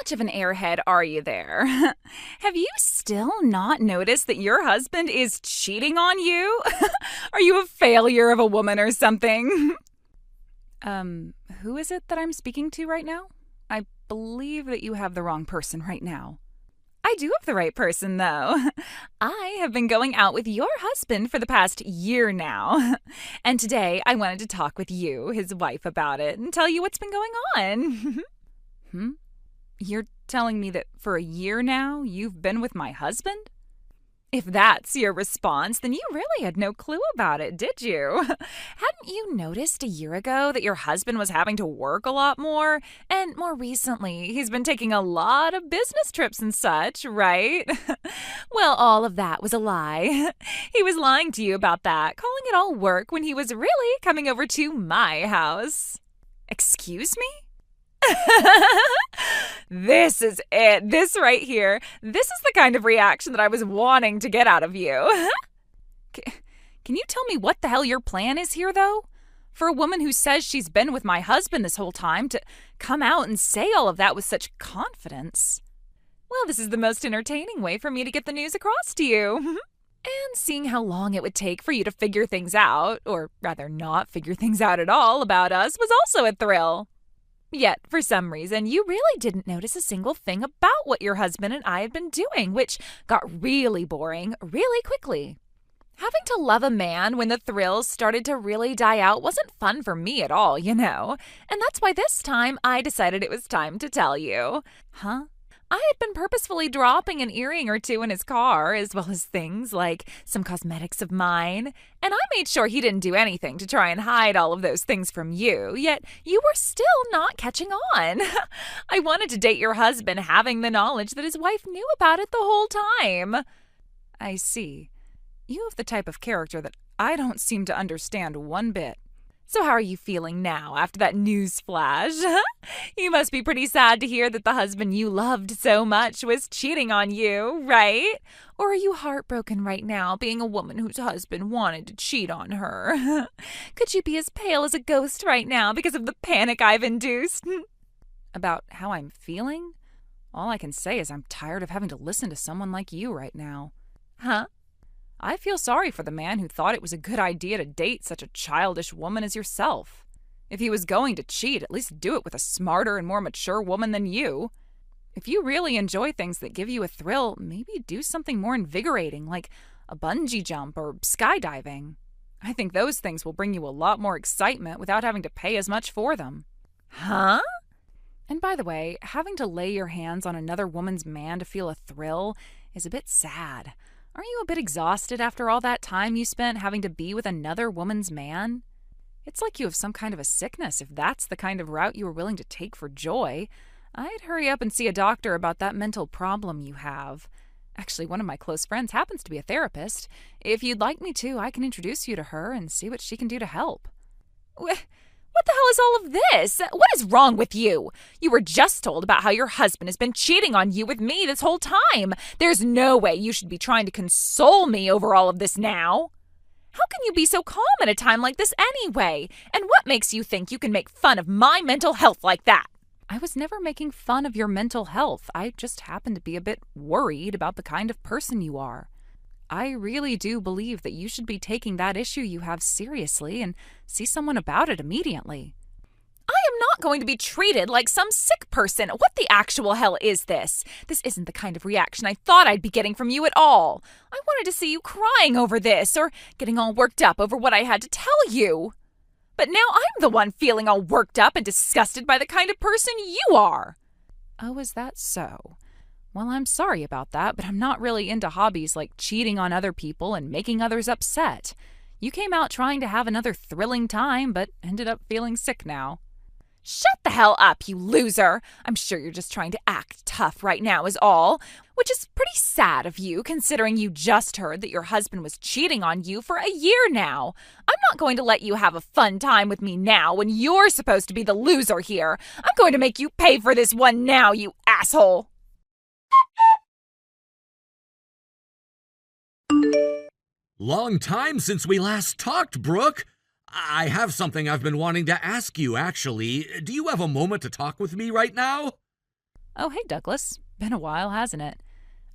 much of an airhead are you there? Have you still not noticed that your husband is cheating on you? Are you a failure of a woman or something? Who is it that I'm speaking to right now? I believe that you have the wrong person right now. I do have the right person, though. I have been going out with your husband for the past year now. And today I wanted to talk with you, his wife, about it and tell you what's been going on. You're telling me that for a year now you've been with my husband? If that's your response, then you really had no clue about it, did you? Hadn't you noticed a year ago that your husband was having to work a lot more? And more recently, he's been taking a lot of business trips and such, right? Well, all of that was a lie. He was lying to you about that, calling it all work when he was really coming over to my house. Excuse me? This is it. This right here. This is the kind of reaction that I was wanting to get out of you. Can you tell me what the hell your plan is here, though? For a woman who says she's been with my husband this whole time to come out and say all of that with such confidence. Well, this is the most entertaining way for me to get the news across to you. And seeing how long it would take for you to figure things out, or rather not figure things out at all about us, was also a thrill. Yet, for some reason, you really didn't notice a single thing about what your husband and I had been doing, which got really boring really quickly. Having to love a man when the thrills started to really die out wasn't fun for me at all, you know. And that's why this time I decided it was time to tell you. I had been purposefully dropping an earring or two in his car, as well as things like some cosmetics of mine, and I made sure he didn't do anything to try and hide all of those things from you, yet you were still not catching on. I wanted to date your husband having the knowledge that his wife knew about it the whole time. I see. You have the type of character that I don't seem to understand one bit. So how are you feeling now after that news flash? You must be pretty sad to hear that the husband you loved so much was cheating on you, right? Or are you heartbroken right now being a woman whose husband wanted to cheat on her? Could you be as pale as a ghost right now because of the panic I've induced? About how I'm feeling? All I can say is I'm tired of having to listen to someone like you right now. I feel sorry for the man who thought it was a good idea to date such a childish woman as yourself. If he was going to cheat, at least do it with a smarter and more mature woman than you. If you really enjoy things that give you a thrill, maybe do something more invigorating, like a bungee jump or skydiving. I think those things will bring you a lot more excitement without having to pay as much for them. And by the way, having to lay your hands on another woman's man to feel a thrill is a bit sad. Aren't you a bit exhausted after all that time you spent having to be with another woman's man? It's like you have some kind of a sickness if that's the kind of route you were willing to take for joy. I'd hurry up and see a doctor about that mental problem you have. Actually, one of my close friends happens to be a therapist. If you'd like me to, I can introduce you to her and see what she can do to help. What the hell is all of this? What is wrong with you? You were just told about how your husband has been cheating on you with me this whole time. There's no way you should be trying to console me over all of this now. How can you be so calm at a time like this anyway? And what makes you think you can make fun of my mental health like that? I was never making fun of your mental health. I just happened to be a bit worried about the kind of person you are. I really do believe that you should be taking that issue you have seriously and see someone about it immediately. I am not going to be treated like some sick person. What the actual hell is this? This isn't the kind of reaction I thought I'd be getting from you at all. I wanted to see you crying over this or getting all worked up over what I had to tell you. But now I'm the one feeling all worked up and disgusted by the kind of person you are. Oh, is that so? Well, I'm sorry about that, but I'm not really into hobbies like cheating on other people and making others upset. You came out trying to have another thrilling time, but ended up feeling sick now. Shut the hell up, you loser! I'm sure you're just trying to act tough right now is all, which is pretty sad of you considering you just heard that your husband was cheating on you for a year now. I'm not going to let you have a fun time with me now when you're supposed to be the loser here. I'm going to make you pay for this one now, you asshole! Long time since we last talked, Brooke. I have something I've been wanting to ask you, actually. Do you have a moment to talk with me right now? Oh, hey, Douglas. Been a while, hasn't it?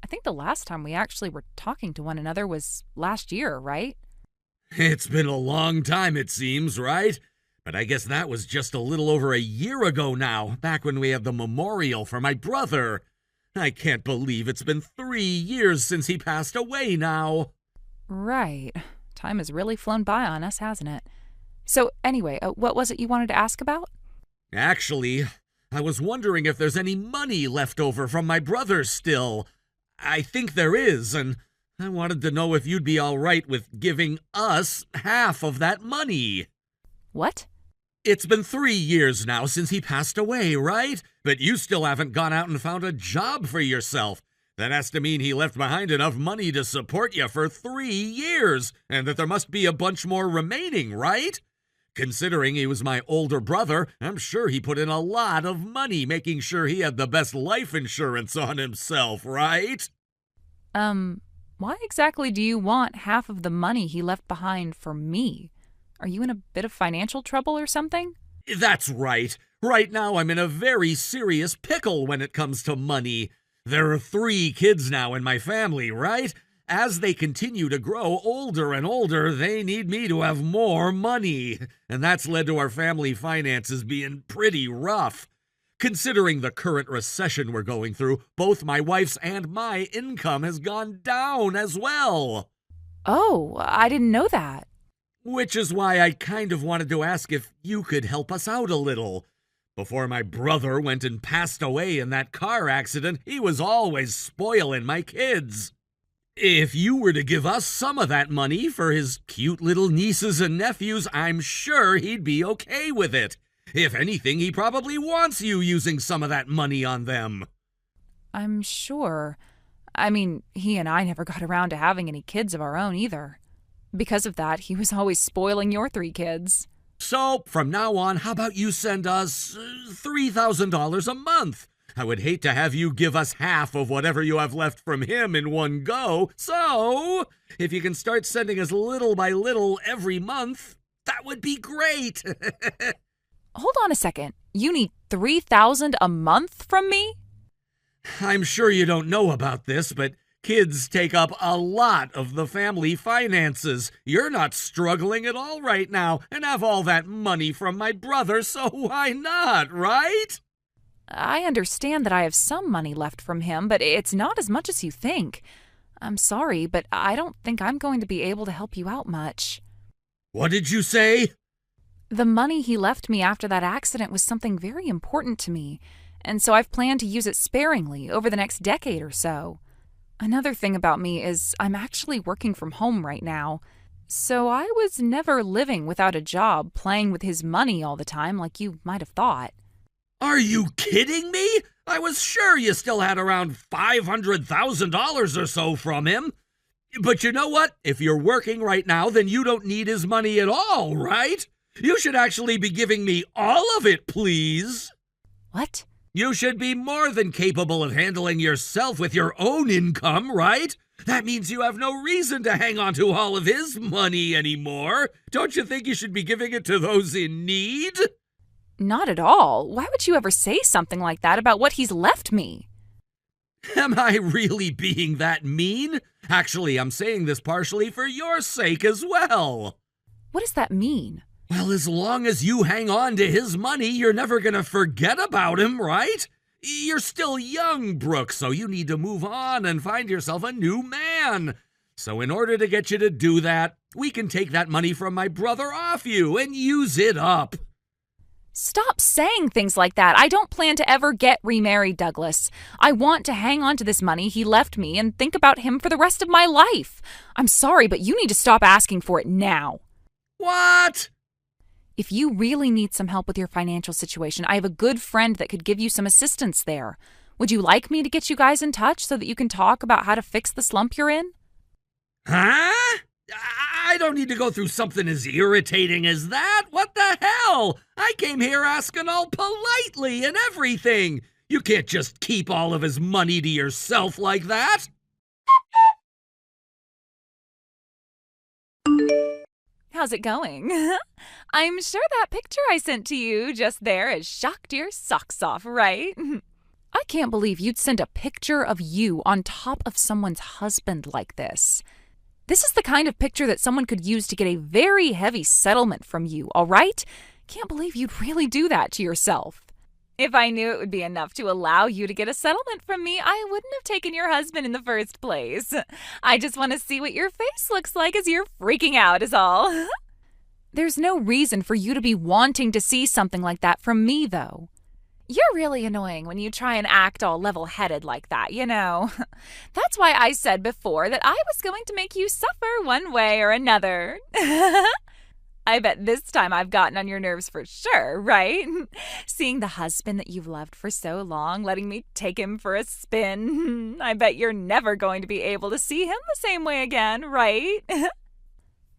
I think the last time we actually were talking to one another was last year, right? It's been a long time, it seems, right? But I guess that was just a little over a year ago now, back when we had the memorial for my brother. I can't believe it's been 3 years since he passed away now. Right. Time has really flown by on us, hasn't it? So, anyway, what was it you wanted to ask about? Actually, I was wondering if there's any money left over from my brother still. I think there is, and I wanted to know if you'd be all right with giving us half of that money. What? It's been 3 years now since he passed away, right? But you still haven't gone out and found a job for yourself. That has to mean he left behind enough money to support you for 3 years, and that there must be a bunch more remaining, right? Considering he was my older brother, I'm sure he put in a lot of money making sure he had the best life insurance on himself, right? Why exactly do you want half of the money he left behind for me? Are you in a bit of financial trouble or something? That's right. Right now I'm in a very serious pickle when it comes to money. There are 3 kids now in my family, right? As they continue to grow older and older, they need me to have more money. And that's led to our family finances being pretty rough. Considering the current recession we're going through, both my wife's and my income has gone down as well. Oh, I didn't know that. Which is why I kind of wanted to ask if you could help us out a little. Before my brother went and passed away in that car accident, he was always spoiling my kids. If you were to give us some of that money for his cute little nieces and nephews, I'm sure he'd be okay with it. If anything, he probably wants you using some of that money on them. I'm sure. I mean, he and I never got around to having any kids of our own either. Because of that, he was always spoiling your 3 kids. So, from now on, how about you send us $3,000 a month? I would hate to have you give us half of whatever you have left from him in one go. So, if you can start sending us little by little every month, that would be great. Hold on a second. You need $3,000 a month from me? I'm sure you don't know about this, but kids take up a lot of the family finances. You're not struggling at all right now and have all that money from my brother, so why not, right? I understand that I have some money left from him, but it's not as much as you think. I'm sorry, but I don't think I'm going to be able to help you out much. What did you say? The money he left me after that accident was something very important to me, and so I've planned to use it sparingly over the next decade or so. Another thing about me is I'm actually working from home right now, so I was never living without a job playing with his money all the time like you might have thought. Are you kidding me? I was sure you still had around $500,000 or so from him. But you know what? If you're working right now, then you don't need his money at all, right? You should actually be giving me all of it, please. What? You should be more than capable of handling yourself with your own income, right? That means you have no reason to hang on to all of his money anymore. Don't you think you should be giving it to those in need? Not at all. Why would you ever say something like that about what he's left me? Am I really being that mean? Actually, I'm saying this partially for your sake as well. What does that mean? Well, as long as you hang on to his money, you're never gonna forget about him, right? You're still young, Brooke, so you need to move on and find yourself a new man. So in order to get you to do that, we can take that money from my brother off you and use it up. Stop saying things like that. I don't plan to ever get remarried, Douglas. I want to hang on to this money he left me and think about him for the rest of my life. I'm sorry, but you need to stop asking for it now. What? If you really need some help with your financial situation, I have a good friend that could give you some assistance there. Would you like me to get you guys in touch so that you can talk about how to fix the slump you're in? Huh? I don't need to go through something as irritating as that. What the hell? I came here asking all politely and everything. You can't just keep all of his money to yourself like that. How's it going? I'm sure that picture I sent to you just there has shocked your socks off, right? I can't believe you'd send a picture of you on top of someone's husband like this. This is the kind of picture that someone could use to get a very heavy settlement from you, all right? Can't believe you'd really do that to yourself. If I knew it would be enough to allow you to get a settlement from me, I wouldn't have taken your husband in the first place. I just want to see what your face looks like as you're freaking out is all. There's no reason for you to be wanting to see something like that from me, though. You're really annoying when you try and act all level-headed like that, you know. That's why I said before that I was going to make you suffer one way or another. I bet this time I've gotten on your nerves for sure, right? Seeing the husband that you've loved for so long, letting me take him for a spin. I bet you're never going to be able to see him the same way again, right?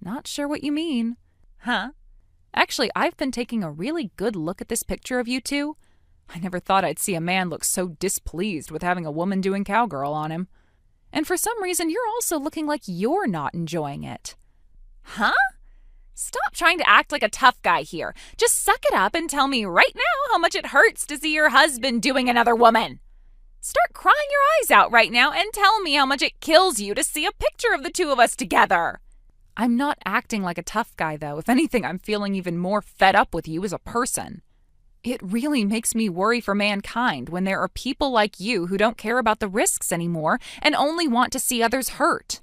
Not sure what you mean. Huh? Actually, I've been taking a really good look at this picture of you two. I never thought I'd see a man look so displeased with having a woman doing cowgirl on him. And for some reason, you're also looking like you're not enjoying it. Huh? Stop trying to act like a tough guy here. Just suck it up and tell me right now how much it hurts to see your husband doing another woman. Start crying your eyes out right now and tell me how much it kills you to see a picture of the two of us together. I'm not acting like a tough guy, though. If anything, I'm feeling even more fed up with you as a person. It really makes me worry for mankind when there are people like you who don't care about the risks anymore and only want to see others hurt.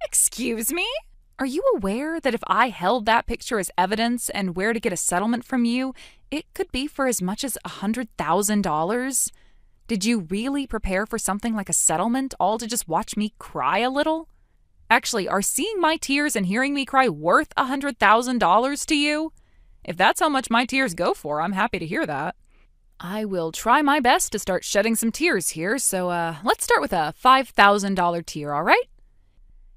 Excuse me? Are you aware that if I held that picture as evidence and where to get a settlement from you, it could be for as much as $100,000? Did you really prepare for something like a settlement, all to just watch me cry a little? Actually, are seeing my tears and hearing me cry worth $100,000 to you? If that's how much my tears go for, I'm happy to hear that. I will try my best to start shedding some tears here, so let's start with a $5,000 tear, all right?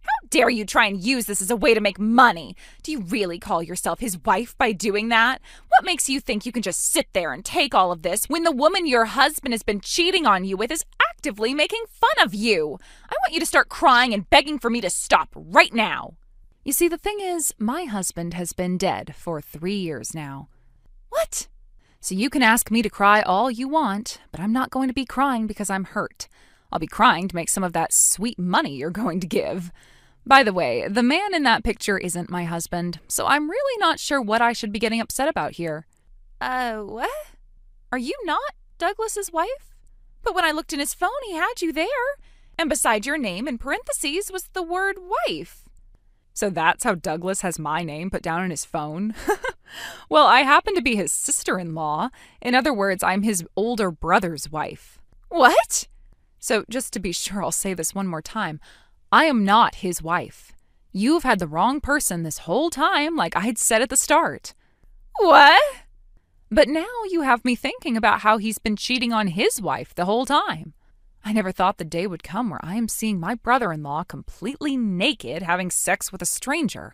How dare you try and use this as a way to make money? Do you really call yourself his wife by doing that? What makes you think you can just sit there and take all of this when the woman your husband has been cheating on you with is actively making fun of you? I want you to start crying and begging for me to stop right now. You see, the thing is, my husband has been dead for 3 years now. What? So you can ask me to cry all you want, but I'm not going to be crying because I'm hurt. I'll be crying to make some of that sweet money you're going to give. By the way, the man in that picture isn't my husband, so I'm really not sure what I should be getting upset about here. What? Are you not Douglas's wife? But when I looked in his phone, he had you there. And beside your name in parentheses was the word wife. So that's how Douglas has my name put down in his phone? Well, I happen to be his sister-in-law. In other words, I'm his older brother's wife. What? So just to be sure, I'll say this one more time. I am not his wife. You've had the wrong person this whole time, like I'd said at the start. What? But now you have me thinking about how he's been cheating on his wife the whole time. I never thought the day would come where I am seeing my brother-in-law completely naked having sex with a stranger.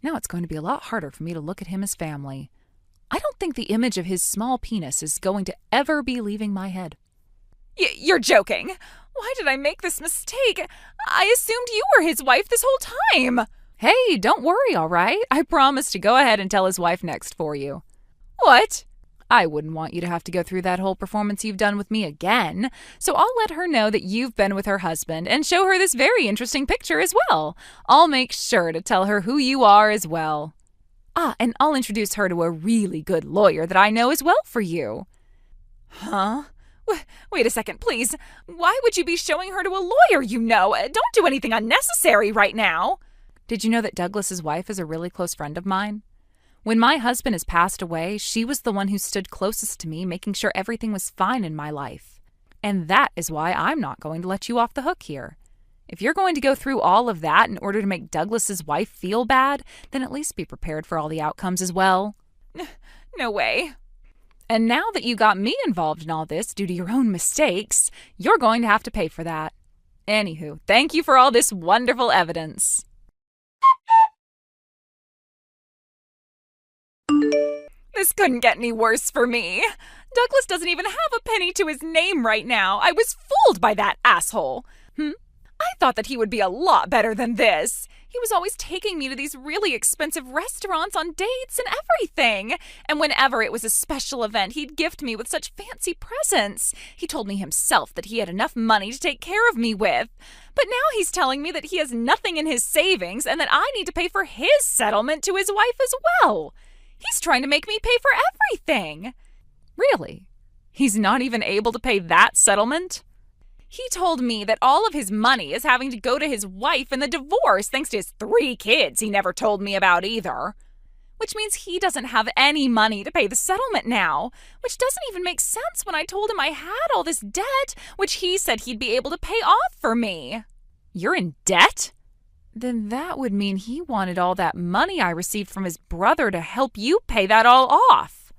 Now it's going to be a lot harder for me to look at him as family. I don't think the image of his small penis is going to ever be leaving my head. You're joking. Why did I make this mistake? I assumed you were his wife this whole time. Hey, don't worry, all right? I promise to go ahead and tell his wife next for you. What? I wouldn't want you to have to go through that whole performance you've done with me again, so I'll let her know that you've been with her husband and show her this very interesting picture as well. I'll make sure to tell her who you are as well. And I'll introduce her to a really good lawyer that I know as well for you. Huh? Wait a second, please. Why would you be showing her to a lawyer you know? Don't do anything unnecessary right now. Did you know that Douglas's wife is a really close friend of mine? When my husband has passed away, she was the one who stood closest to me, making sure everything was fine in my life. And that is why I'm not going to let you off the hook here. If you're going to go through all of that in order to make Douglas's wife feel bad, then at least be prepared for all the outcomes as well. No way. And now that you got me involved in all this due to your own mistakes, you're going to have to pay for that. Anywho, thank you for all this wonderful evidence. This couldn't get any worse for me. Douglas doesn't even have a penny to his name right now. I was fooled by that asshole. I thought that he would be a lot better than this. He was always taking me to these really expensive restaurants on dates and everything. And whenever it was a special event, he'd gift me with such fancy presents. He told me himself that he had enough money to take care of me with. But now he's telling me that he has nothing in his savings and that I need to pay for his settlement to his wife as well. He's trying to make me pay for everything. Really? He's not even able to pay that settlement? He told me that all of his money is having to go to his wife in the divorce thanks to his 3 kids he never told me about either. Which means he doesn't have any money to pay the settlement now, which doesn't even make sense when I told him I had all this debt, which he said he'd be able to pay off for me. You're in debt? Then that would mean he wanted all that money I received from his brother to help you pay that all off.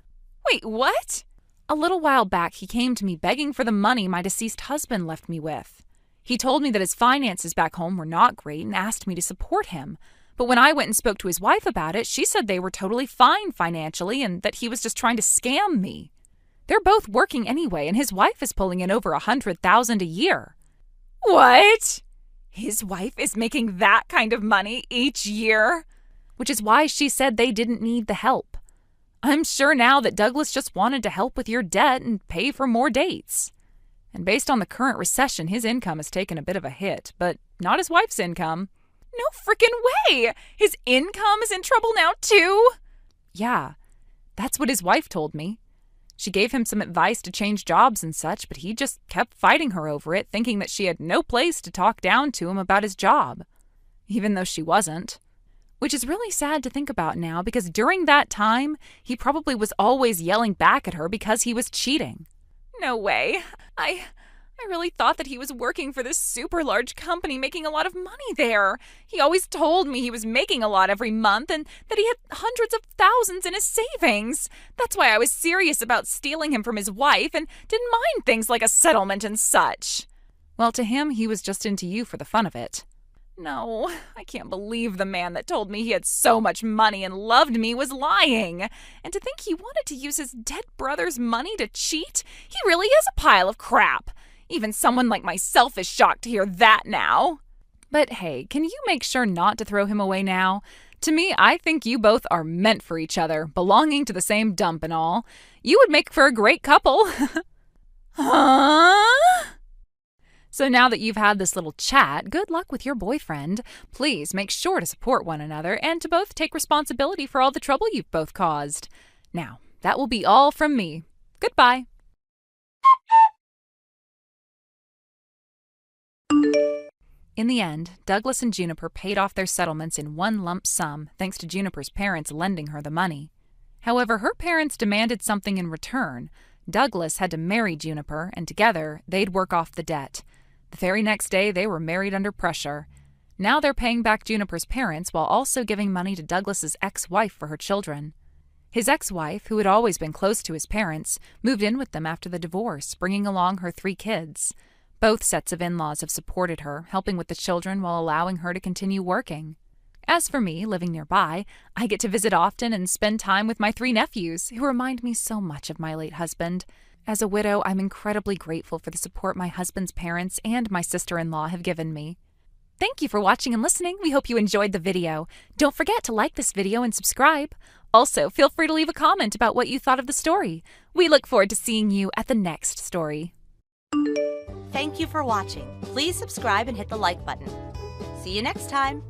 Wait, what? A little while back, he came to me begging for the money my deceased husband left me with. He told me that his finances back home were not great and asked me to support him. But when I went and spoke to his wife about it, she said they were totally fine financially and that he was just trying to scam me. They're both working anyway, and his wife is pulling in over $100,000 a year. What? His wife is making that kind of money each year? Which is why she said they didn't need the help. I'm sure now that Douglas just wanted to help with your debt and pay for more dates. And based on the current recession, his income has taken a bit of a hit, but not his wife's income. No frickin' way! His income is in trouble now, too? Yeah, that's what his wife told me. She gave him some advice to change jobs and such, but he just kept fighting her over it, thinking that she had no place to talk down to him about his job. Even though she wasn't. Which is really sad to think about now, because during that time, he probably was always yelling back at her because he was cheating. No way. I really thought that he was working for this super large company making a lot of money there. He always told me he was making a lot every month and that he had hundreds of thousands in his savings. That's why I was serious about stealing him from his wife and didn't mind things like a settlement and such. Well, to him, he was just into you for the fun of it. No, I can't believe the man that told me he had so much money and loved me was lying. And to think he wanted to use his dead brother's money to cheat? He really is a pile of crap. Even someone like myself is shocked to hear that now. But hey, can you make sure not to throw him away now? To me, I think you both are meant for each other, belonging to the same dump and all. You would make for a great couple. Huh? So now that you've had this little chat, good luck with your boyfriend. Please make sure to support one another and to both take responsibility for all the trouble you've both caused. Now, that will be all from me. Goodbye. In the end, Douglas and Juniper paid off their settlements in one lump sum, thanks to Juniper's parents lending her the money. However, her parents demanded something in return. Douglas had to marry Juniper, and together, they'd work off the debt. The very next day, they were married under pressure. Now they're paying back Juniper's parents while also giving money to Douglas's ex-wife for her children. His ex-wife, who had always been close to his parents, moved in with them after the divorce, bringing along her 3 kids. Both sets of in-laws have supported her, helping with the children while allowing her to continue working. As for me, living nearby, I get to visit often and spend time with my 3 nephews, who remind me so much of my late husband. As a widow, I'm incredibly grateful for the support my husband's parents and my sister-in-law have given me. Thank you for watching and listening. We hope you enjoyed the video. Don't forget to like this video and subscribe. Also, feel free to leave a comment about what you thought of the story. We look forward to seeing you at the next story. Thank you for watching. Please subscribe and hit the like button. See you next time.